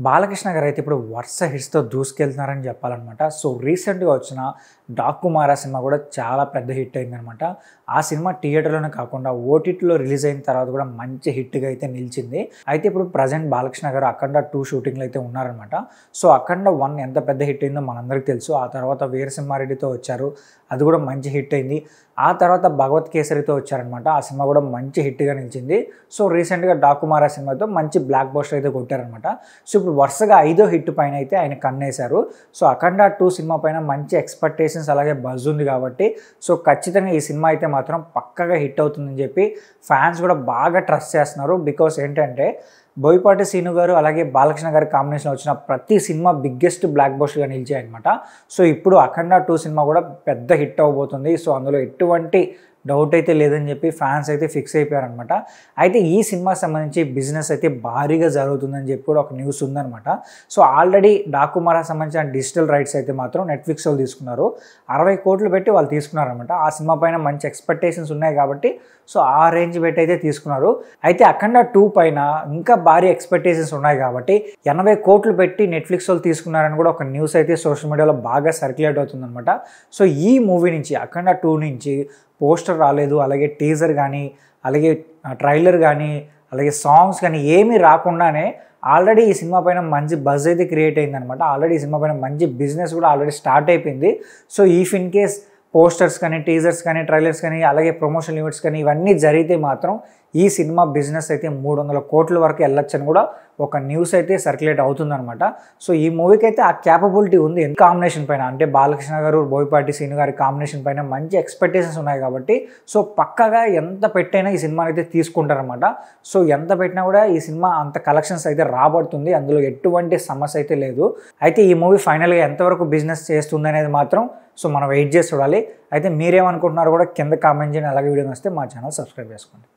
బాలకృష్ణ గారు అయితే ఇప్పుడు వరుస హిట్స్‌తో దూసుకెళ్తున్నారని చెప్పాలనమాట. సో, రీసెంట్‌గా వచ్చిన 'డాకుమార' సినిమా కూడా చాలా పెద్ద హిట్ అయిందనమాట. ఆ సినిమా థియేటర్‌లోనే కాకుండా ఓటీటీలో రిలీజ్ అయిన తర్వాత కూడా మంచి హిట్‌గా అయితే నిలిచింది. అయితే ఇప్పుడు ప్రెజెంట్ బాలకృష్ణ గారు 'అఖండ 2' షూటింగ్‌లో అయితే ఉన్నారనమాట. సో, 'అఖండ 1' ఎంత పెద్ద హిట్ అయిందో మనందరికీ తెలుసు. ఆ తర్వాత 'వీరసింహారెడ్డి'తో వచ్చారు. అది కూడా మంచి హిట్ అయింది. ఆ తర్వాత 'భగవత్ కేసరి'తో వచ్చారనమాట. ఆ సినిమా కూడా మంచి హిట్‌గా నిలిచింది. సో, రీసెంట్‌గా 'డాకుమార' సినిమాతో మంచి బ్లాక్ బస్టర్ అయితే కొట్టారనమాట. సో, ఇప్పుడు వరుసగా ఐదో హిట్ పైన అయితే ఆయన కన్నేశారు. సో, 'అఖండ 2' సినిమా పైన మంచి ఎక్స్‌పెక్టేషన్స్ అలాగే బజ్ ఉంది కాబట్టి సో, ఖచ్చితంగా ఈ సినిమా అయితే మాత్రం పక్కాగా హిట్ అవుతుందని చెప్పి ఫ్యాన్స్ కూడా బాగా ట్రస్ట్ చేస్తున్నారు. బికాస్ ఏంటంటే బోయపాటి శ్రీను గారు అలాగే బాలకృష్ణ గారి కాంబినేషన్‌లో వచ్చిన ప్రతి సినిమా బిగ్గెస్ట్ బ్లాక్ బస్టర్‌గా నిలిచాయన్నమాట. సో, ఇప్పుడు 'అఖండ 2' సినిమా కూడా పెద్ద హిట్ అవ్వబోతుంది. సో, అందులో ఎటువంటి డౌట్ అయితే లేదని చెప్పి ఫ్యాన్స్ అయితే ఫిక్స్ అయిపోయారనమాట. అయితే ఈ సినిమాకి సంబంధించి బిజినెస్ అయితే భారీగా జరుగుతుందని చెప్పి కూడా ఒక న్యూస్ ఉందనమాట. సో, ఆల్రెడీ 'డాకుమార'కి సంబంధించిన డిజిటల్ రైట్స్ అయితే మాత్రం నెట్‌ఫ్లిక్స్ వాళ్ళు తీసుకున్నారు. 60 కోట్లు పెట్టి వాళ్ళు తీసుకున్నారనమాట. ఆ సినిమా పైన మంచి ఎక్స్‌పెక్టేషన్స్ ఉన్నాయి కాబట్టి సో, ఆ రేంజ్ పెట్టి అయితే తీసుకున్నారు. అయితే 'అఖండ 2' పైన ఇంకా భారీ ఎక్స్‌పెక్టేషన్స్ ఉన్నాయి కాబట్టి 80 కోట్లు పెట్టి నెట్‌ఫ్లిక్స్ వాళ్ళు తీసుకున్నారని కూడా ఒక న్యూస్ అయితే సోషల్ మీడియాలో బాగా సర్క్యులేట్ అవుతుందనమాట. సో, ఈ మూవీ నుంచి 'అఖండ 2' నుంచి పోస్టర్ రాలేదు, అలాగే టీజర్ కానీ, అలాగే ట్రైలర్ కానీ, అలాగే సాంగ్స్ కానీ ఏమీ రాకుండానే ఆల్రెడీ ఈ సినిమా పైన మంచి బజ్ అయితే క్రియేట్ అయిందనమాట. ఆల్రెడీ ఈ సినిమా పైన మంచి బిజినెస్ కూడా ఆల్రెడీ స్టార్ట్ అయిపోయింది. So, if in case posters కానీ, టీజర్స్ కానీ, ట్రైలర్స్ కానీ, అలాగే ప్రమోషన్ ఈవెంట్స్ కానీ ఇవన్నీ జరిగితే మాత్రం ఈ సినిమా బిజినెస్ అయితే 300 కోట్ల వరకు వెళ్ళొచ్చని కూడా ఒక న్యూస్ అయితే సర్క్యులేట్ అవుతుందనమాట. సో, ఈ మూవీకి అయితే ఆ క్యాపబిలిటీ ఉంది. కాంబినేషన్ పైన అంటే బాలకృష్ణ గారు, బోయపాటి శ్రీను గారి కాంబినేషన్ పైన మంచి ఎక్స్‌పెక్టేషన్స్ ఉన్నాయి కాబట్టి సో, పక్కాగా ఎంత పెట్టైనా ఈ సినిమాని అయితే తీసుకుంటారనమాట. సో, ఎంత పెట్టినా కూడా ఈ సినిమా అంత కలెక్షన్స్ అయితే రాబడుతుంది. అందులో ఎటువంటి సమస్య అయితే లేదు. అయితే ఈ మూవీ ఫైనల్‌గా ఎంతవరకు బిజినెస్ చేస్తుంది అనేది మాత్రం సో, మనం వెయిట్ చేసి చూడాలి. అయితే మీరేమనుకుంటున్నారో కూడా కింద కామెంట్ చేయండి. అలాగే వీడియో నచ్చితే మా ఛానల్ సబ్స్క్రైబ్ చేసుకోండి.